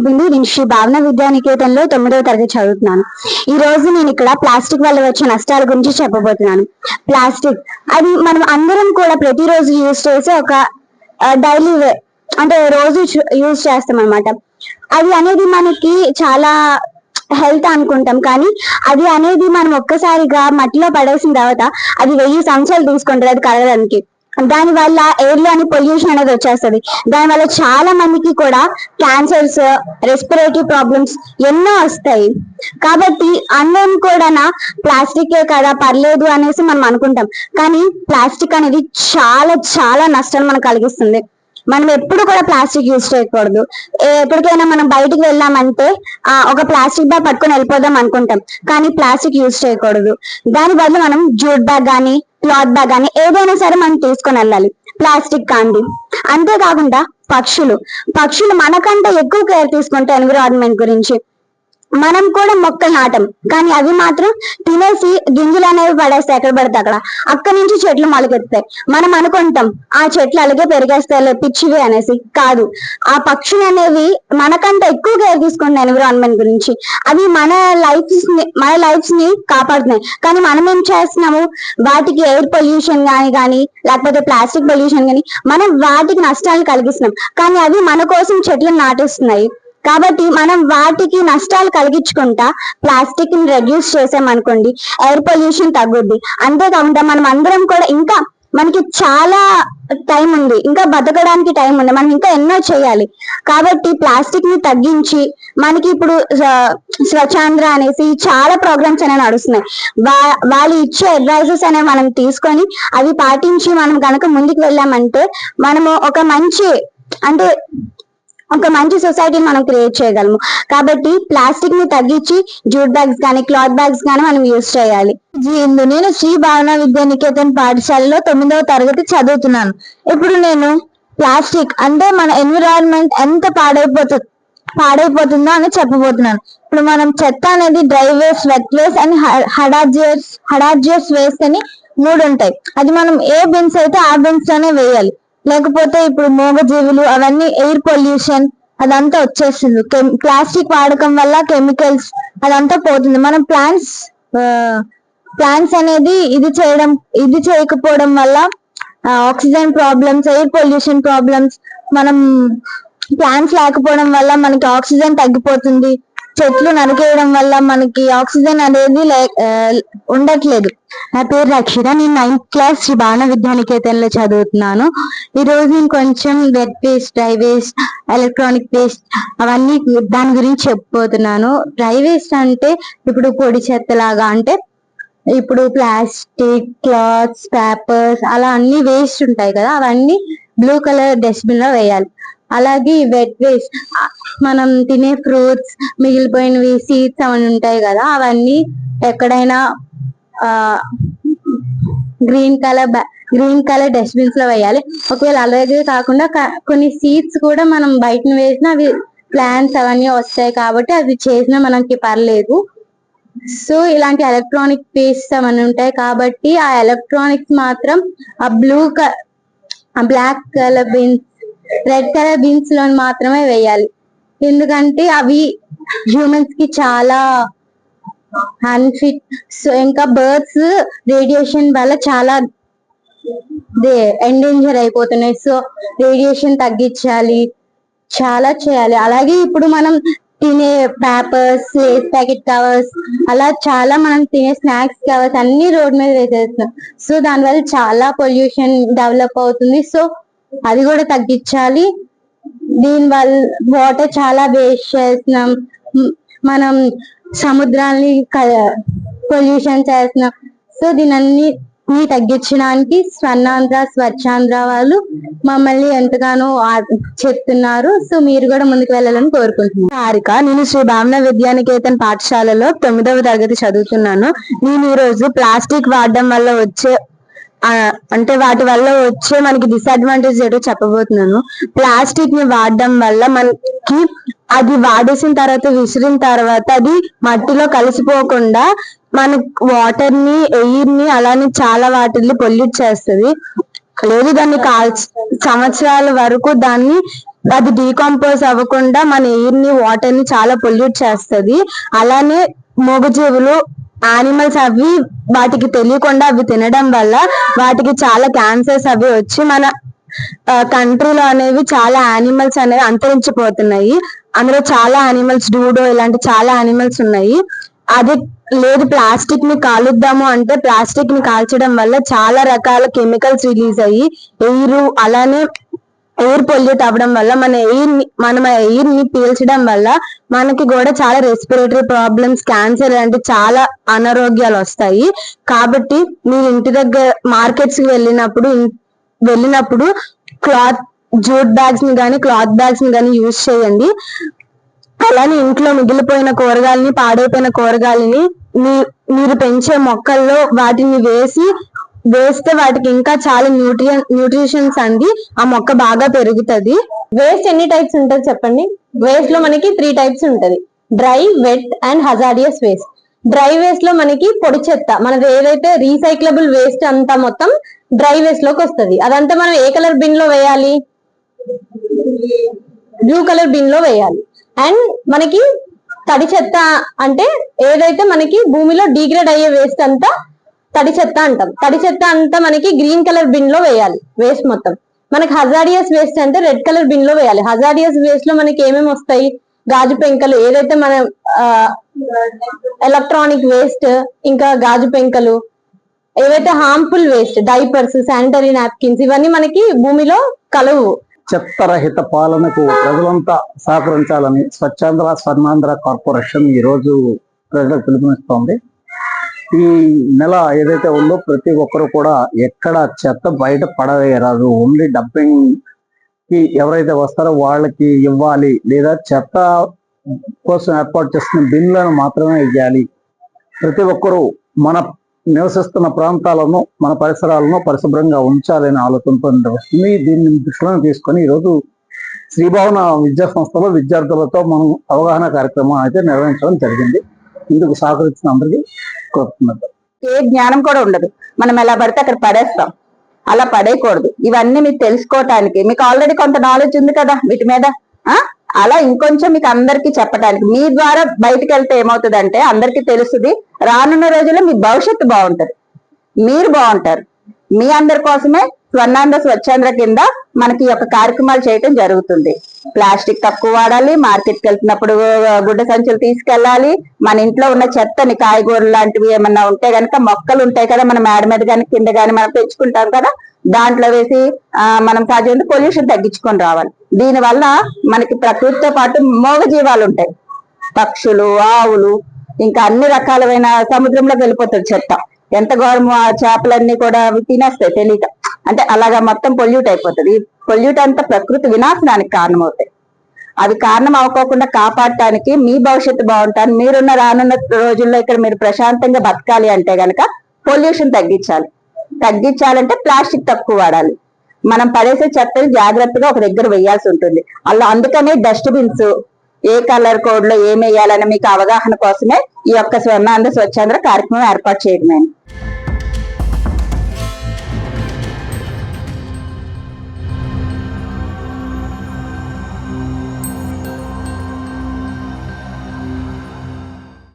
బిందు. నేను శ్రీ భావన విద్యానికేతన్లో 9వ తరగతి చదువుతున్నాను. ఈ రోజు నేను ఇక్కడ ప్లాస్టిక్ వల్ల వచ్చే నష్టాల గురించి చెప్పబోతున్నాను. ప్లాస్టిక్ అది మనం అందరం కూడా ప్రతిరోజు యూజ్ చేసే ఒక డైలీ అంటే రోజు యూజ్ చేస్తాం అనమాట. అది అనేది మనకి చాలా హెల్త్ అనుకుంటాం, కానీ అది అనేది మనం ఒక్కసారిగా మట్టిలో పడేసిన తర్వాత అది 1000 సంవత్సరాలు తీసుకుంటుంది అది కలగడానికి. దాని వల్ల ఎయిర్ లోని పొల్యూషన్ అనేది వచ్చేస్తుంది. దాని వల్ల చాలా మందికి కూడా క్యాన్సర్స్, రెస్పిరేటరీ ప్రాబ్లమ్స్ ఎన్నో వస్తాయి. కాబట్టి అందరం కూడా ప్లాస్టికే కదా పర్లేదు అనేసి మనం అనుకుంటాం, కానీ ప్లాస్టిక్ అనేది చాలా చాలా నష్టాలు మనకు కలిగిస్తుంది. మనం ఎప్పుడు కూడా ప్లాస్టిక్ యూజ్ చేయకూడదు. ఎక్కడికైనా మనం బయటికి వెళ్ళామంటే ఒక ప్లాస్టిక్ బ్యాగ్ పట్టుకొని వెళ్ళిపోదాం అనుకుంటాం, కానీ ప్లాస్టిక్ యూజ్ చేయకూడదు. దాని బదులు మనం జూట్ బ్యాగ్ కానీ క్లాత్ బ్యాగ్ కానీ ఏదైనా సరే మనం తీసుకొని వెళ్ళాలి, ప్లాస్టిక్ కాండి. అంతేకాకుండా పక్షులు మనకంటే ఎక్కువ కేర్ తీసుకుంటాయి ఎన్విరాన్మెంట్ గురించి. మనం కూడా మొక్కలు నాటం, కానీ అవి మాత్రం తినేసి గింజలు అనేవి పడేస్తాయి ఎక్కడ పడితే అక్కడ. అక్కడి నుంచి చెట్లు మొలకెత్తాయి. మనం అనుకుంటాం ఆ చెట్లు అలాగే పెరిగేస్తాయి పిచ్చివి అనేసి. కాదు, ఆ పక్షులు అనేవి మనకంటే ఎక్కువ కేర్ తీసుకుంటాయి ఎన్విరాన్మెంట్ గురించి. అవి మన లైఫ్స్ ని కాపాడుతున్నాయి. కానీ మనం ఏం చేస్తున్నాము, వాటికి ఎయిర్ పొల్యూషన్ కానీ లేకపోతే ప్లాస్టిక్ పొల్యూషన్ కానీ మనం వాటికి నష్టాలు కలిగిస్తున్నాం. కానీ అవి మన కోసం చెట్లు నాటిస్తున్నాయి. కాబట్టి మనం వాటికి నష్టాలు కలిగించుకుంటా ప్లాస్టిక్ ని రెడ్యూస్ చేసామనుకోండి, ఎయిర్ పొల్యూషన్ తగ్గుద్ది. అంతేకాకుండా మనం అందరం కూడా ఇంకా మనకి చాలా టైం ఉంది, ఇంకా బతకడానికి టైం ఉంది, మనం ఇంకా ఎన్నో చేయాలి. కాబట్టి ప్లాస్టిక్ ని తగ్గించి మనకి ఇప్పుడు స్వచ్ఛాంధ్ర అనేసి చాలా ప్రోగ్రామ్స్ అనేవి నడుస్తున్నాయి. వాళ్ళు ఇచ్చే అడ్వైజెస్ అనేవి మనం తీసుకొని అవి పాటించి మనం కనుక ముందుకు వెళ్ళామంటే మనము ఒక మంచి సొసైటీని మనం క్రియేట్ చేయగలము. కాబట్టి ప్లాస్టిక్ ని తగ్గించి జూట్ బ్యాగ్స్ కానీ క్లాత్ బ్యాగ్స్ కానీ మనం యూజ్ చేయాలి. నేను శ్రీ భావన విద్యానికేతన్ పాఠశాలలో 9వ తరగతి చదువుతున్నాను. ఇప్పుడు నేను ప్లాస్టిక్ అంటే మన ఎన్విరాన్మెంట్ ఎంత పాడైపోతుందో అని చెప్పబోతున్నాను. ఇప్పుడు మనం చెత్త అనేది డ్రై వేస్ట్, వెట్ వేస్ట్ అని హడార్జియస్ వేస్ట్ అని 3 ఉంటాయి. అది మనం ఏ బిన్స్ అయితే ఆ బిన్స్ లోనే వేయాలి. లేకపోతే ఇప్పుడు మూగజీవులు అవన్నీ ఎయిర్ పొల్యూషన్ అదంతా వచ్చేస్తుంది. ప్లాస్టిక్ వాడకం వల్ల కెమికల్స్ అదంతా పోతుంది. మనం ప్లాంట్స్ అనేది ఇది చేయకపోవడం వల్ల oxygen problems, air pollution problems, మనం ప్లాంట్స్ లేకపోవడం వల్ల మనకి ఆక్సిజన్ తగ్గిపోతుంది. చెట్లు నరికేయడం వల్ల మనకి ఆక్సిజన్ అనేది ఉండట్లేదు. నా పేరు రక్షిత, నేను 9th క్లాస్ శ్రీ భావన విద్యానికేతన్లో చదువుతున్నాను. ఈ రోజు నేను కొంచెం wet waste, dry waste, electronic waste అవన్నీ దాని గురించి చెప్పబోతున్నాను. డ్రై వేస్ట్ అంటే ఇప్పుడు పొడి చెత్త లాగా, అంటే ఇప్పుడు ప్లాస్టిక్, క్లాత్స్, పేపర్స్ అలా అన్ని వేస్ట్ ఉంటాయి కదా, అవన్నీ బ్లూ కలర్ డస్ట్బిన్ లో వేయాలి. అలాగే వెట్ వేస్ట్ మనం తినే ఫ్రూట్స్ మిగిలిపోయినవి, సీడ్స్ అవన్నీ ఉంటాయి కదా, అవన్నీ ఎక్కడైనా గ్రీన్ కలర్ డస్ట్బిన్స్ లో వేయాలి. ఒకవేళ అలాగే కాకుండా కొన్ని సీడ్స్ కూడా మనం బయట వేసినా అవి ప్లాంట్స్ అవన్నీ వస్తాయి, కాబట్టి అవి చేసినా మనకి పర్లేదు. సో ఇలాంటి ఎలక్ట్రానిక్ వేస్ట్ అవన్నీ ఉంటాయి, కాబట్టి ఆ ఎలక్ట్రానిక్స్ మాత్రం black colour bins, red colour bins లో మాత్రమే వేయాలి. ఎందుకంటే అవి హ్యూమన్స్ కి చాలా అన్ఫిట్. సో ఇంకా బర్డ్స్ రేడియేషన్ వల్ల చాలా ఎండేంజర్ అయిపోతున్నాయి. సో రేడియేషన్ తగ్గించాలి, చాలా చేయాలి. అలాగే ఇప్పుడు మనం తినే పేపర్స్, లేస్ ప్యాకెట్ కవర్స్, అలా చాలా మనం తినే స్నాక్స్ కవర్స్ అన్ని రోడ్ మీద వేసేస్తున్నాం. సో దానివల్ల చాలా పొల్యూషన్ డెవలప్ అవుతుంది. సో అది కూడా తగ్గించాలి. దీనివల్ల వాటర్ చాలా వేస్ట్ చేస్తున్నాం, మనం సముద్రాన్ని పొల్యూషన్ చేస్తున్నాం. సో దీనన్ని తగ్గించడానికి స్వచ్ఛాంధ్ర వాళ్ళు మమ్మల్ని ఎంతగానో చెప్తున్నారు. సో మీరు కూడా ముందుకు వెళ్ళాలని కోరుకుంటున్నాను. హారిక, నేను శ్రీ భావన విద్యానికేతన్ పాఠశాలలో 9వ తరగతి చదువుతున్నాను. నేను ఈ రోజు ప్లాస్టిక్ వాడడం వల్ల వచ్చే వాటి వల్ల వచ్చే మనకి డిసడ్వాంటేజ్ ఏంటో చెప్పబోతున్నాను. ప్లాస్టిక్ ని వాడడం వల్ల మనకి అది వాడేసిన తర్వాత, విసిరిన తర్వాత అది మట్టిలో కలిసిపోకుండా మన వాటర్ ని, ఎయిర్ ని, అలానే చాలా వాటిని పొల్యూట్ చేస్తుంది. లేదు దాన్ని సంవత్సరాల వరకు దాన్ని అది డీకంపోజ్ అవ్వకుండా మన ఎయిర్ ని వాటర్ ని చాలా పొల్యూట్ చేస్తది. అలానే మూగజీవులు యానిమల్స్ అవి వాటికి తెలియకుండా అవి తినడం వల్ల వాటికి చాలా క్యాన్సర్స్ అవి వచ్చి మన కంట్రీలో అనేవి చాలా యానిమల్స్ అనేవి అంతరించిపోతున్నాయి. అందులో చాలా యానిమల్స్ డూడో ఇలాంటి చాలా యానిమల్స్ ఉన్నాయి. అది లేదు ప్లాస్టిక్ ని కాలుద్దాము అంటే ప్లాస్టిక్ ని కాల్చడం వల్ల చాలా రకాల కెమికల్స్ రిలీజ్ అయ్యి ఎయిర్ అలానే ఎయిర్ పొల్యూట్ అవ్వడం వల్ల మన ఎయిర్ ని పీల్చడం వల్ల మనకి కూడా చాలా రెస్పిరేటరీ ప్రాబ్లమ్స్, క్యాన్సర్ లాంటి చాలా అనారోగ్యాలు వస్తాయి. కాబట్టి మీరు ఇంటి దగ్గర మార్కెట్స్ కి వెళ్ళినప్పుడు జూట్ బ్యాగ్స్ ని కానీ క్లాత్ బ్యాగ్స్ ని కానీ యూజ్ చేయండి. అలానే ఇంట్లో మిగిలిపోయిన కూరగాయలని, పాడైపోయిన కూరగాయలని మీరు పెంచే మొక్కల్లో వాటిని వేస్తే వాటికి ఇంకా చాలా న్యూట్రిషన్స్ అంది ఆ మొక్క బాగా పెరుగుతుంది. వేస్ట్ ఎన్ని టైప్స్ ఉంటుంది చెప్పండి? వేస్ట్ లో మనకి 3 టైప్స్ ఉంటది: dry, wet and hazardous waste. Dry waste లో మనకి పొడి చెత్త, మనది ఏదైతే రీసైక్లబుల్ వేస్ట్ అంతా మొత్తం డ్రై వేస్ట్ లోకి వస్తుంది. అదంతా మనం ఏ కలర్ బిన్ లో వేయాలి? బ్లూ కలర్ బిన్ లో వేయాలి. అండ్ మనకి తడి చెత్త అంటే ఏదైతే మనకి భూమిలో డిగ్రేడ్ అయ్యే వేస్ట్ అంతా తడి చెత్త అంటాం. తడి చెత్త అంతా మనకి గ్రీన్ కలర్ బిన్ లో వేయాలి వేస్ట్ మొత్తం. మనకి హజార్డియస్ వేస్ట్ అంటే రెడ్ కలర్ బిన్ లో వేయాలి. హజార్డియస్ వేస్ట్ లో మనకి ఏమేమి వస్తాయి? గాజు పెంకలు, ఏదైతే మన ఎలక్ట్రానిక్ వేస్ట్, ఇంకా గాజు పెంకలు, ఏవైతే harmful waste, diapers, sanitary napkins, ఇవన్నీ మనకి భూమిలో కలవు. చెత్తరహిత పాలనకు ప్రజలంతా సహకరించాలని స్వచ్ఛాంధ్ర స్వర్ణాంధ్ర కార్పొరేషన్ ఈ రోజు ప్రజలకు పిలుపునిస్తోంది. ఈ నెల ఏదైతే ఉందో ప్రతి ఒక్కరు కూడా ఎక్కడ చెత్త బయట పడవేయరాదు. ఓన్లీ డంపింగ్ కి ఎవరైతే వస్తారో వాళ్ళకి ఇవ్వాలి, లేదా చెత్త కోసం ఏర్పాటు చేస్తున్న బిన్లను మాత్రమే ఇవ్వాలి. ప్రతి ఒక్కరూ మన నివసిస్తున్న ప్రాంతాలను, మన పరిసరాలను పరిశుభ్రంగా ఉంచాలనే ఆలోచనతో వస్తుంది. దీన్ని దృష్టిలో తీసుకొని ఈరోజు శ్రీభావన విద్యా సంస్థలో విద్యార్థులతో మనం అవగాహన కార్యక్రమం అయితే నిర్వహించడం జరిగింది. ఇందుకు సహకరించిన అందరికీ కోరుతున్నారు. ఏ జ్ఞానం కూడా ఉండదు, మనం ఎలా పడితే అక్కడ పడేస్తాం. అలా పడేయకూడదు. ఇవన్నీ మీకు తెలుసుకోవటానికి మీకు ఆల్రెడీ కొంత నాలెడ్జ్ ఉంది కదా వీటి మీద. అలా ఇంకొంచెం మీకు అందరికి చెప్పడానికి, మీ ద్వారా బయటకు వెళ్తే ఏమవుతుందంటే అందరికి తెలుస్తుంది. రానున్న రోజుల్లో మీ భవిష్యత్తు బాగుంటది, మీరు బాగుంటారు. మీ అందరి కోసమే స్వర్ణాంధ్ర స్వచ్ఛాంధ్ర కింద మనకి యొక్క కార్యక్రమాలు చేయటం జరుగుతుంది. ప్లాస్టిక్ తక్కువ వాడాలి, మార్కెట్కి వెళ్తున్నప్పుడు గుడ్డ సంచులు తీసుకెళ్ళాలి. మన ఇంట్లో ఉన్న చెత్తని, కాయగూరలు లాంటివి ఏమన్నా ఉంటే గనక, మొక్కలు ఉంటాయి కదా మన మేడ మీద కానీ కింద కానీ మనం పెంచుకుంటాం కదా, దాంట్లో వేసి మనం సాధ్యమైనంత పొల్యూషన్ తగ్గించుకొని రావాలి. దీని వల్ల మనకి ప్రకృతితో పాటు మోగ జీవాలు ఉంటాయి, పక్షులు, ఆవులు, ఇంకా అన్ని రకాలైన సముద్రంలోకి వెళ్ళిపోతుంది చెత్త. ఎంత ఘోరము, ఆ చేపలన్నీ కూడా తినేస్తాయి తెలియక. అంటే అలాగా మొత్తం పొల్యూట్ అయిపోతుంది. ఈ పొల్యూట్ అంతా ప్రకృతి వినాశనానికి కారణమవుతాయి. అవి కారణం అవ్వకోకుండా కాపాడటానికి, మీ భవిష్యత్తు బాగుంటాను, మీరున్న రానున్న రోజుల్లో ఇక్కడ మీరు ప్రశాంతంగా బతకాలి అంటే గనక పొల్యూషన్ తగ్గించాలంటే ప్లాస్టిక్ తక్కువ వాడాలి. మనం పడేసే చెత్తని జాగ్రత్తగా ఒక దగ్గర వేయాల్సి ఉంటుంది. అందుకనే డస్ట్బిన్స్ ఏ కలర్ కోడ్ లో ఏమి వేయాలని మీకు అవగాహన కోసమే ఈ యొక్క స్వర్ణాంధ్ర స్వచ్ఛాంధ్ర కార్యక్రమం ఏర్పాటు చేయడమే.